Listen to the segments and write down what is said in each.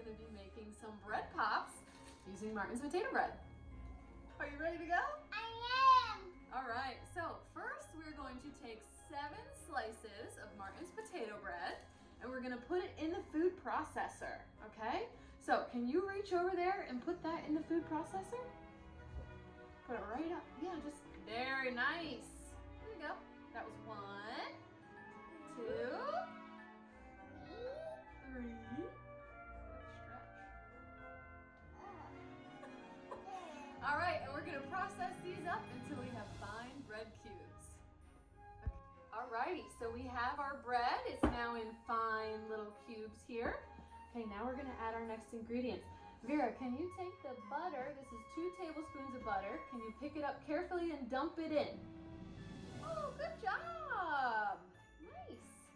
going to be making some bread pops using Martin's potato bread. Are you ready to go? I am. All right, so first we're going to take 7 slices of Martin's potato bread and we're going to put it in the food processor, okay? So can you reach over there and put that in the food processor? Put it right up. Yeah, just very nice. There you go. That was 1, 2, 3. All right, and we're gonna process these up until we have fine bread cubes. Okay. All righty, so we have our bread. It's now in fine little cubes here. Okay, now we're gonna add our next ingredients. Vera, can you take the butter? This is 2 tablespoons of butter. Can you pick it up carefully and dump it in? Oh, good job. Nice.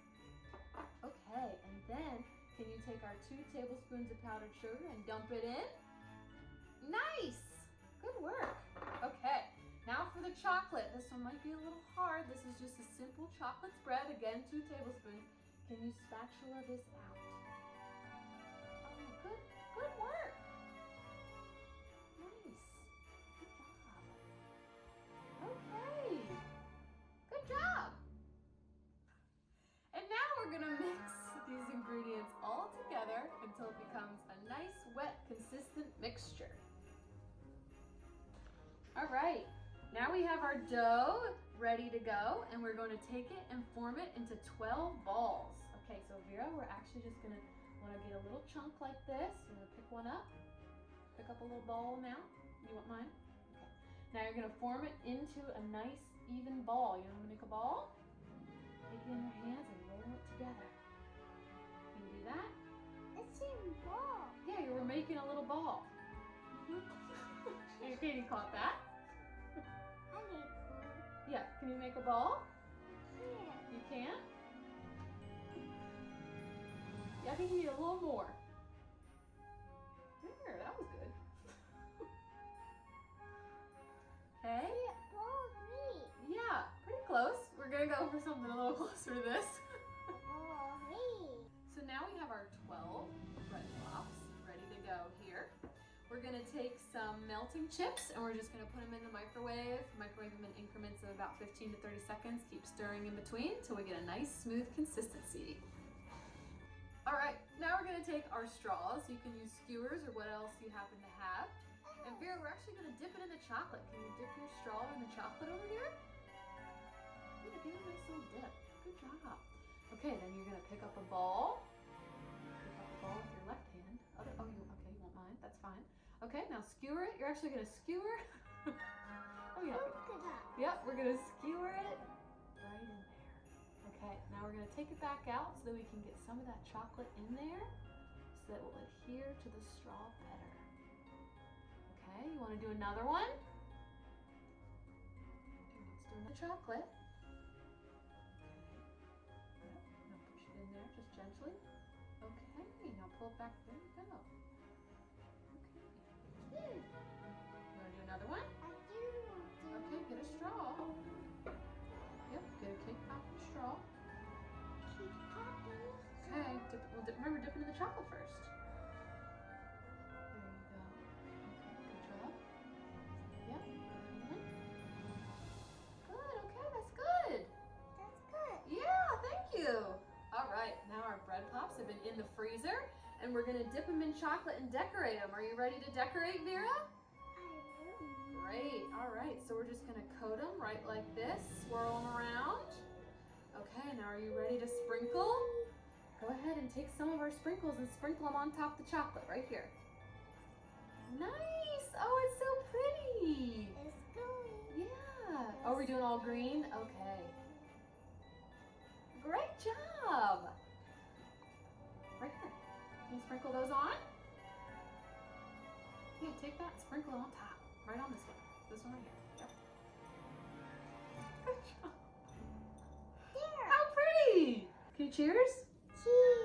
Okay, and then can you take our 2 tablespoons of powdered sugar and dump it in? Nice. Good work. Okay, now for the chocolate. This one might be a little hard. This is just a simple chocolate spread. Again, 2 tablespoons. Can you spatula this out? Oh, good work. Nice. Good job. Okay. Good job. And now we're gonna mix these ingredients all together until it becomes a nice, wet, consistent mixture. All right, now we have our dough ready to go, and we're going to take it and form it into 12 balls. Okay, so Vera, we're actually just gonna wanna get a little chunk like this. You're gonna pick one up, pick up a little ball amount. You want mine? Okay. Now you're gonna form it into a nice, even ball. You know how to make a ball? Take it in your hands and roll it together. Can you do that? It's a ball. Yeah, you were making a little ball. Hey, Katie caught that. I need ball. Yeah, can you make a ball? Yeah. You can? Yeah, I think you need a little more. There, that was good. Okay. Ball of me. Yeah, pretty close. We're gonna go for something a little closer to this. Ball of me. So now we have our 12 bread pops ready to go here. We're gonna take some melting chips and we're just gonna put them in the microwave them in increments of about 15 to 30 seconds. Keep stirring in between until we get a nice smooth consistency. All right, now we're gonna take our straws. You can use skewers or what else you happen to have. And Vera, we're actually gonna dip it in the chocolate. Can you dip your straw in the chocolate over here? Yeah, give it a nice little dip. Good job. Okay, then you're gonna pick up a ball. Pick up a ball with your left hand. Okay, you want mine? That's fine. Okay, now skewer it. You're actually gonna skewer. Oh yeah. Yep, we're gonna skewer it right in there. Okay, now we're gonna take it back out so that we can get some of that chocolate in there so that it will adhere to the straw better. Okay, you wanna do another one? Let's do another chocolate. Now push it in there just gently. Okay, now pull it back. There you go. Okay. You want to do another one? I do. Okay, get a straw. Yep, get a cake pop and a straw. Keep popping. Okay, remember dipping in the chocolate first. There you go. Okay, good job. Yep, put it in. Good, okay, that's good. That's good. Yeah, thank you. All right, now our bread pops have been in the freezer and we're gonna dip them in chocolate and decorate them. Are you ready to decorate, Vera? I am. Great, all right, so we're just gonna coat them right like this, swirl them around. Okay, now are you ready to sprinkle? Go ahead and take some of our sprinkles and sprinkle them on top of the chocolate right here. Nice, oh, it's so pretty. It's going. Yeah, oh, we're doing all green? Okay. Great job! Right here. Can you sprinkle those on? Yeah, take that and sprinkle it on top. Right on this one. This one right here. Yep. Good job. There. How pretty! Can you cheers? Cheese.